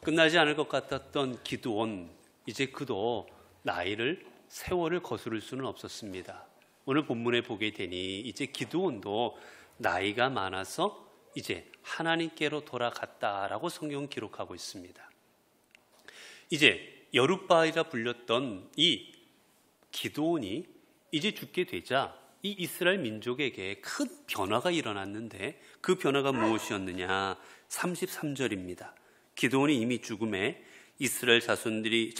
끝나지 않을 것 같았던 기드온, 이제 그도 세월을 거스를 수는 없었습니다. 오늘 본문에 보게 되니 이제 기드온도 나이가 많아서 이제 하나님께로 돌아갔다라고 성경은 기록하고 있습니다. 이제 여룻바알이라 불렸던 이 기드온이 이제 죽게 되자 이 이스라엘 민족에게 큰 변화가 일어났는데, 그 변화가 무엇이었느냐? 33절입니다. 기드온이 이미 죽음에 이스라엘 자손이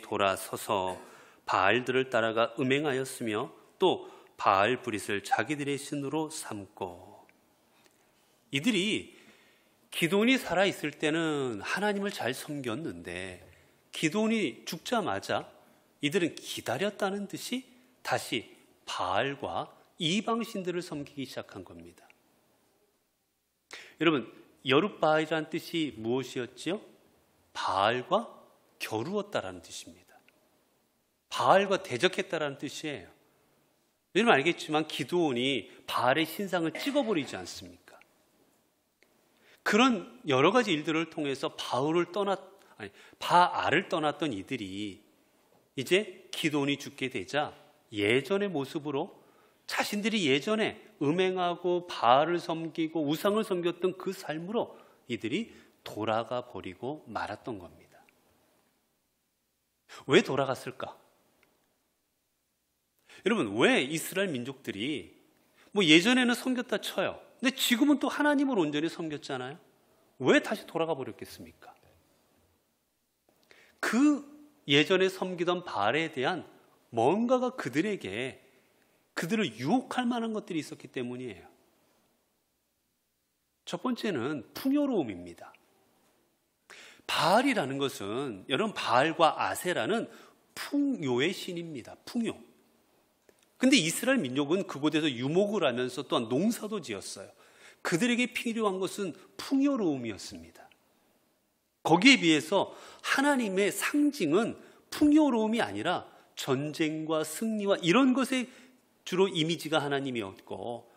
돌아서서 바알들을 따라가 음행하였으며 또 바알 브릿을 자기들의 신으로 삼고, 이들이 기드온이 살아있을 때는 하나님을 잘 섬겼는데 기드온이 죽자마자 이들은 기다렸다는 듯이 다시 바알과 이방신들을 섬기기 시작한 겁니다. 여러분, 여룻바알이라는 뜻이 무엇이었지요? 바알과 겨루었다라는 뜻입니다. 바알과 대적했다라는 뜻이에요. 여러분 알겠지만 기드온이 바알의 신상을 찍어버리지 않습니까? 그런 여러 가지 일들을 통해서 바알을 떠났던 이들이 이제 기드온이 죽게 되자 예전의 모습으로, 자신들이 예전에 음행하고 바알을 섬기고 우상을 섬겼던 그 삶으로 이들이 돌아가 버리고 말았던 겁니다. 왜 돌아갔을까? 여러분, 왜 이스라엘 민족들이 예전에는 섬겼다 쳐요. 근데 지금은 또 하나님을 온전히 섬겼잖아요. 왜 다시 돌아가 버렸겠습니까? 그 예전에 섬기던 바알에 대한 뭔가가 그들을 유혹할 만한 것들이 있었기 때문이에요. 첫 번째는 풍요로움입니다. 바알이라는 것은, 여러분, 바알과 아세라는 풍요의 신입니다. 풍요. 근데 이스라엘 민족은 그곳에서 유목을 하면서 또한 농사도 지었어요. 그들에게 필요한 것은 풍요로움이었습니다. 거기에 비해서 하나님의 상징은 풍요로움이 아니라 전쟁과 승리와 이런 것에 주로 이미지가 하나님이었고,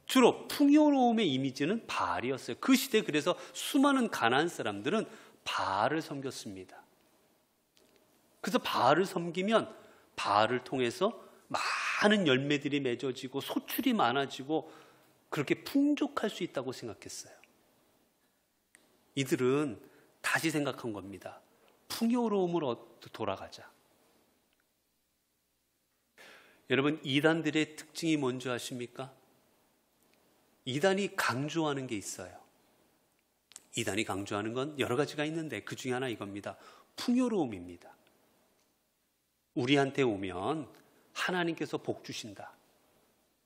주로 풍요로움의 이미지는 바알이었어요. 그 시대에 그래서 수많은 가나안 사람들은 바알을 섬겼습니다. 그래서 바알을 섬기면 바알을 통해서 많은 열매들이 맺어지고 소출이 많아지고 그렇게 풍족할 수 있다고 생각했어요. 이들은 다시 생각한 겁니다. 풍요로움으로 돌아가자. 여러분, 이단들의 특징이 뭔지 아십니까? 이단이 강조하는 게 있어요. 이단이 강조하는 건 여러 가지가 있는데 그 중에 하나 이겁니다. 풍요로움입니다. 우리한테 오면 하나님께서 복 주신다.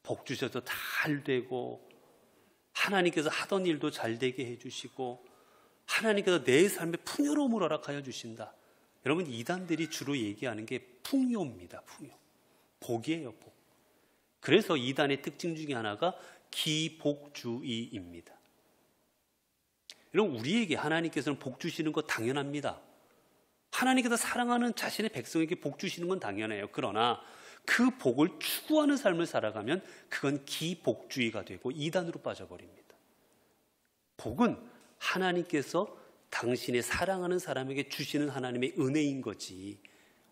복 주셔서 잘 되고, 하나님께서 하던 일도 잘 되게 해주시고, 하나님께서 내 삶에 풍요로움을 허락하여 주신다. 여러분, 이단들이 주로 얘기하는 게 풍요입니다. 풍요. 복이에요, 복. 그래서 이단의 특징 중에 하나가 기복주의입니다. 여러분, 우리에게 하나님께서는 복 주시는 거 당연합니다. 하나님께서 사랑하는 자신의 백성에게 복 주시는 건 당연해요. 그러나 그 복을 추구하는 삶을 살아가면 그건 기복주의가 되고 이단으로 빠져버립니다. 복은 하나님께서 당신의 사랑하는 사람에게 주시는 하나님의 은혜인 거지,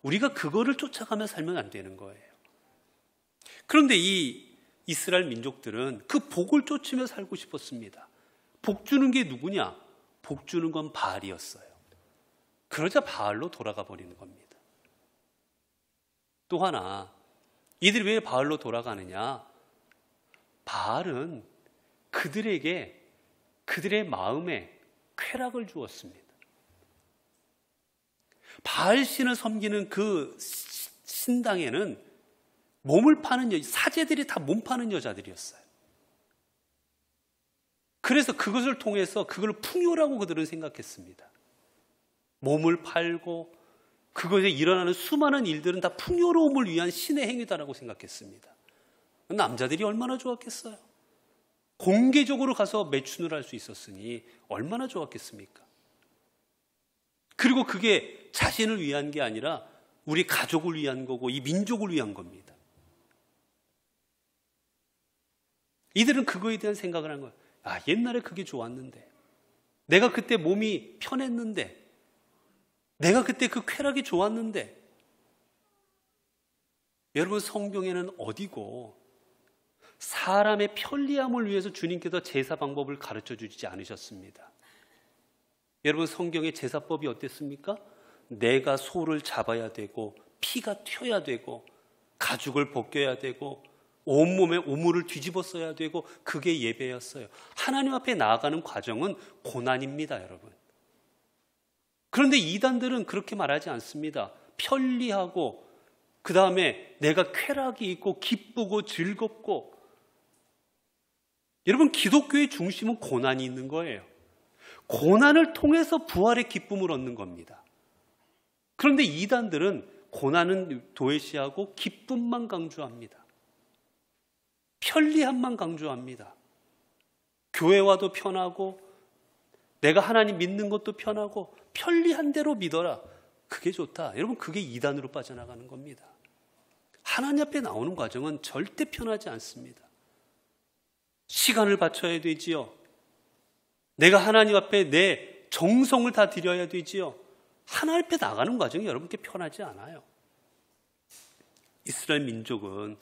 우리가 그거를 쫓아가며 살면 안 되는 거예요. 그런데 이 이스라엘 민족들은 그 복을 쫓으며 살고 싶었습니다. 복 주는 게 누구냐? 복 주는 건 바알이었어요. 그러자 바알로 돌아가 버리는 겁니다. 또 하나, 이들이 왜 바알로 돌아가느냐? 바알은 그들에게, 그들의 마음에 쾌락을 주었습니다. 바알 신을 섬기는 그 신당에는 몸을 파는 사제들이 다 몸 파는 여자들이었어요. 그래서 그것을 통해서 그걸 풍요라고 그들은 생각했습니다. 몸을 팔고 그것에 일어나는 수많은 일들은 다 풍요로움을 위한 신의 행위다라고 생각했습니다. 남자들이 얼마나 좋았겠어요? 공개적으로 가서 매춘을 할 수 있었으니 얼마나 좋았겠습니까? 그리고 그게 자신을 위한 게 아니라 우리 가족을 위한 거고 이 민족을 위한 겁니다. 이들은 그거에 대한 생각을 한 거예요. 아, 옛날에 그게 좋았는데, 내가 그때 몸이 편했는데 내가 그때 그 쾌락이 좋았는데. 여러분, 성경에는 어디고 사람의 편리함을 위해서 주님께서 제사 방법을 가르쳐 주지 않으셨습니다. 여러분, 성경의 제사법이 어땠습니까? 내가 소를 잡아야 되고 피가 튀어야 되고 가죽을 벗겨야 되고 온몸에 오물을 뒤집어 써야 되고, 그게 예배였어요. 하나님 앞에 나아가는 과정은 고난입니다, 여러분. 그런데 이단들은 그렇게 말하지 않습니다. 편리하고 그 다음에 내가 쾌락이 있고 기쁘고 즐겁고. 여러분, 기독교의 중심은 고난이 있는 거예요. 고난을 통해서 부활의 기쁨을 얻는 겁니다. 그런데 이단들은 고난은 도외시하고 기쁨만 강조합니다. 편리함만 강조합니다. 교회 와도 편하고 내가 하나님 믿는 것도 편하고 편리한 대로 믿어라. 그게 좋다. 여러분, 그게 이단으로 빠져나가는 겁니다. 하나님 앞에 나오는 과정은 절대 편하지 않습니다. 시간을 바쳐야 되지요. 내가 하나님 앞에 내 정성을 다 드려야 되지요. 하나님 앞에 나가는 과정이 여러분께 편하지 않아요. 이스라엘 민족은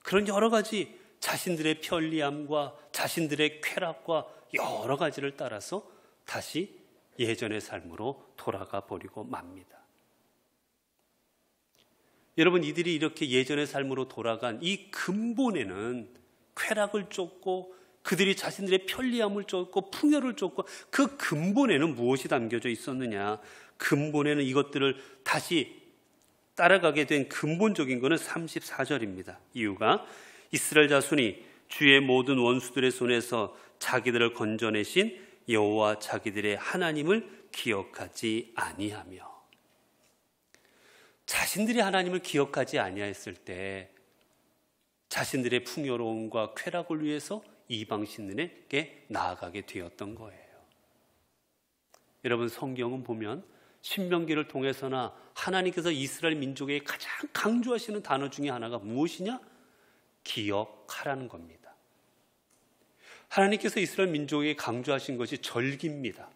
그런 여러 가지 자신들의 편리함과 자신들의 쾌락과 여러 가지를 따라서 다시 예전의 삶으로 돌아가 버리고 맙니다. 여러분, 이들이 이렇게 예전의 삶으로 돌아간 이 근본에는 쾌락을 쫓고 그들이 자신들의 편리함을 쫓고 풍요를 쫓고, 그 근본에는 무엇이 담겨져 있었느냐? 근본에는 이것들을 다시 따라가게 된 근본적인 것은 34절입니다. 이유가 이스라엘 자손이 주의 모든 원수들의 손에서 자기들을 건져내신 여호와 자기들의 하나님을 기억하지 아니하며. 자신들이 하나님을 기억하지 아니하였을 때 자신들의 풍요로움과 쾌락을 위해서 이방신들에게 나아가게 되었던 거예요. 여러분, 성경은 보면 신명기를 통해서나 하나님께서 이스라엘 민족에게 가장 강조하시는 단어 중에 하나가 무엇이냐? 기억하라는 겁니다. 하나님께서 이스라엘 민족에게 강조하신 것이 절기입니다.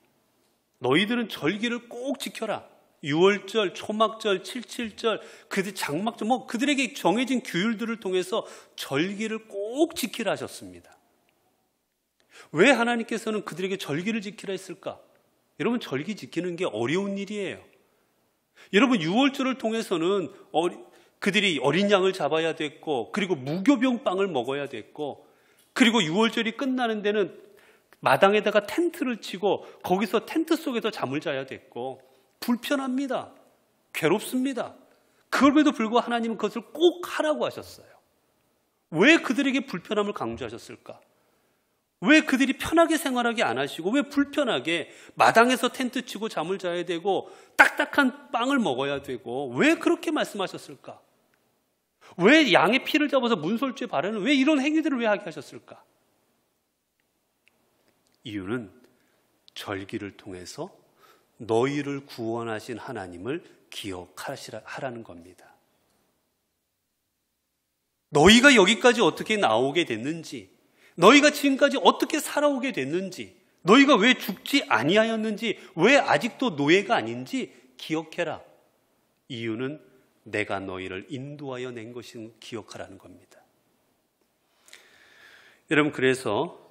너희들은 절기를 꼭 지켜라. 6월절, 초막절, 77절, 그들 장막절, 그들에게 정해진 규율들을 통해서 절기를 꼭 지키라 하셨습니다. 왜 하나님께서는 그들에게 절기를 지키라 했을까? 여러분, 절기 지키는 게 어려운 일이에요. 여러분, 6월절을 통해서는 그들이 어린 양을 잡아야 됐고, 그리고 무교병 빵을 먹어야 됐고, 그리고 6월절이 끝나는 데는 마당에다가 텐트를 치고 거기서 텐트 속에서 잠을 자야 됐고, 불편합니다. 괴롭습니다. 그럼에도 불구하고 하나님은 그것을 꼭 하라고 하셨어요. 왜 그들에게 불편함을 강조하셨을까? 왜 그들이 편하게 생활하게 안 하시고 왜 불편하게 마당에서 텐트 치고 잠을 자야 되고 딱딱한 빵을 먹어야 되고 왜 그렇게 말씀하셨을까? 왜 양의 피를 잡아서 문설주에 바르는, 왜 이런 행위들을 왜 하게 하셨을까? 이유는 절기를 통해서 너희를 구원하신 하나님을 기억하라는 겁니다. 너희가 여기까지 어떻게 나오게 됐는지, 너희가 지금까지 어떻게 살아오게 됐는지, 너희가 왜 죽지 아니하였는지, 왜 아직도 노예가 아닌지 기억해라. 이유는 내가 너희를 인도하여 낸 것인 기억하라는 겁니다. 여러분, 그래서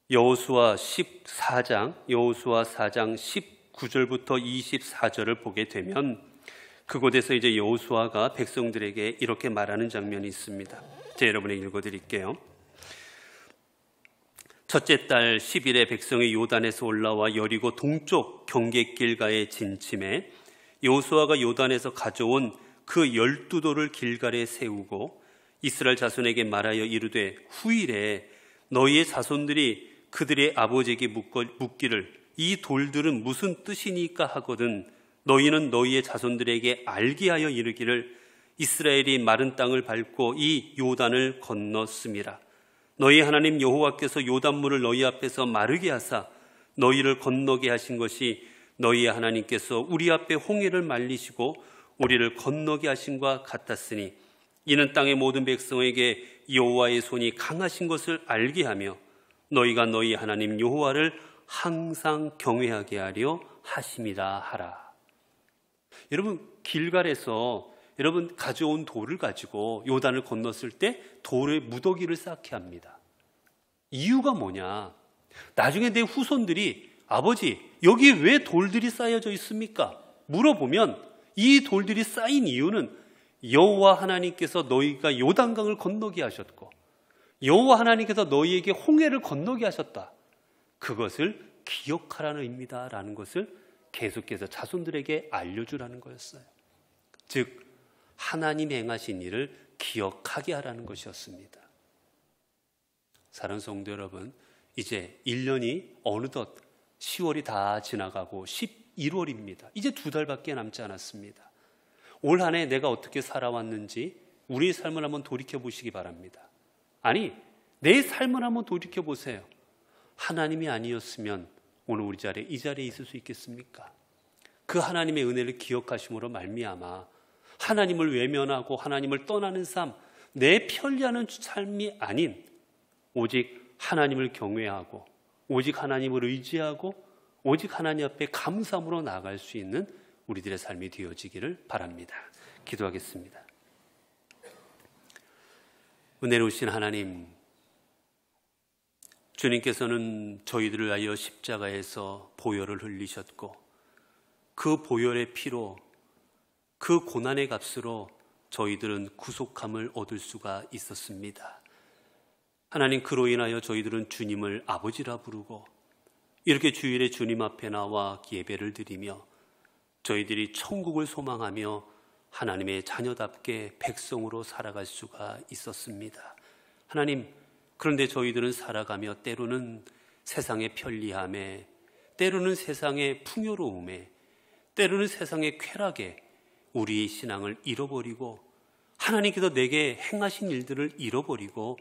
여호수아 4장 19절부터 24절을 보게 되면 그곳에서 이제 여호수아가 백성들에게 이렇게 말하는 장면이 있습니다. 제가 여러분에게 읽어드릴게요. 첫째 달 10일에 백성이 요단에서 올라와 여리고 동쪽 경계길가에 진침해 여호수아가 요단에서 가져온 그 12돌을 길갈에 세우고 이스라엘 자손에게 말하여 이르되 후일에 너희의 자손들이 그들의 아버지에게 묻기를 이 돌들은 무슨 뜻이니까 하거든 너희는 너희의 자손들에게 알게 하여 이르기를 이스라엘이 마른 땅을 밟고 이 요단을 건넜음이라. 너희 하나님 여호와께서 요단물을 너희 앞에서 마르게 하사 너희를 건너게 하신 것이 너희의 하나님께서 우리 앞에 홍해를 말리시고 우리를 건너게 하신과 같았으니 이는 땅의 모든 백성에게 여호와의 손이 강하신 것을 알게 하며 너희가 너희 하나님 여호와를 항상 경외하게 하려 하심이라 하라. 여러분, 길갈에서 여러분 가져온 돌을 가지고 요단을 건넜을 때 돌에 무더기를 쌓게 합니다. 이유가 뭐냐? 나중에 내 후손들이 아버지, 여기 왜 돌들이 쌓여져 있습니까? 물어보면 이 돌들이 쌓인 이유는 여호와 하나님께서 너희가 요단강을 건너게 하셨고 여호와 하나님께서 너희에게 홍해를 건너게 하셨다. 그것을 기억하라는 의미다라는 것을 계속해서 자손들에게 알려주라는 거였어요. 즉 하나님이 행하신 일을 기억하게 하라는 것이었습니다. 사랑하는 성도 여러분, 이제 1년이 어느덧 10월이 다 지나가고 11월입니다. 이제 2달밖에 남지 않았습니다. 올 한 해 내가 어떻게 살아왔는지 우리의 삶을 한번 돌이켜보시기 바랍니다. 아니, 내 삶을 한번 돌이켜보세요. 하나님이 아니었으면 오늘 우리 자리에 이 자리에 있을 수 있겠습니까? 그 하나님의 은혜를 기억하심으로 말미암아 하나님을 외면하고 하나님을 떠나는 삶, 내 편리하는 삶이 아닌 오직 하나님을 경외하고 오직 하나님을 의지하고 오직 하나님 앞에 감사함으로 나아갈 수 있는 우리들의 삶이 되어지기를 바랍니다. 기도하겠습니다. 은혜로우신 하나님, 주님께서는 저희들을 위하여 십자가에서 보혈을 흘리셨고 그 보혈의 피로 그 고난의 값으로 저희들은 구속함을 얻을 수가 있었습니다. 하나님, 그로 인하여 저희들은 주님을 아버지라 부르고 이렇게 주일에 주님 앞에 나와 예배를 드리며 저희들이 천국을 소망하며 하나님의 자녀답게 백성으로 살아갈 수가 있었습니다. 하나님, 그런데 저희들은 살아가며 때로는 세상의 편리함에, 때로는 세상의 풍요로움에, 때로는 세상의 쾌락에 우리의 신앙을 잃어버리고 하나님께서 내게 행하신 일들을 잃어버리고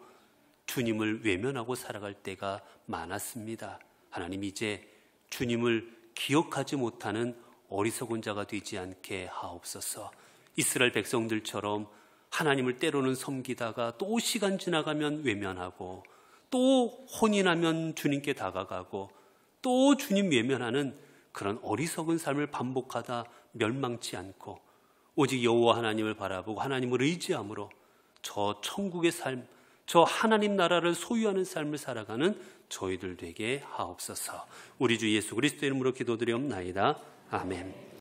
주님을 외면하고 살아갈 때가 많았습니다. 하나님, 이제 주님을 기억하지 못하는 어리석은 자가 되지 않게 하옵소서. 이스라엘 백성들처럼 하나님을 때로는 섬기다가 또 시간 지나가면 외면하고 또 혼이 나면 주님께 다가가고 또 주님 외면하는 그런 어리석은 삶을 반복하다 멸망치 않고 오직 여호와 하나님을 바라보고 하나님을 의지함으로 저 천국의 삶, 저 하나님 나라를 소유하는 삶을 살아가는 저희들 되게 하옵소서. 우리 주 예수 그리스도의 이름으로 기도드리옵나이다. 아멘.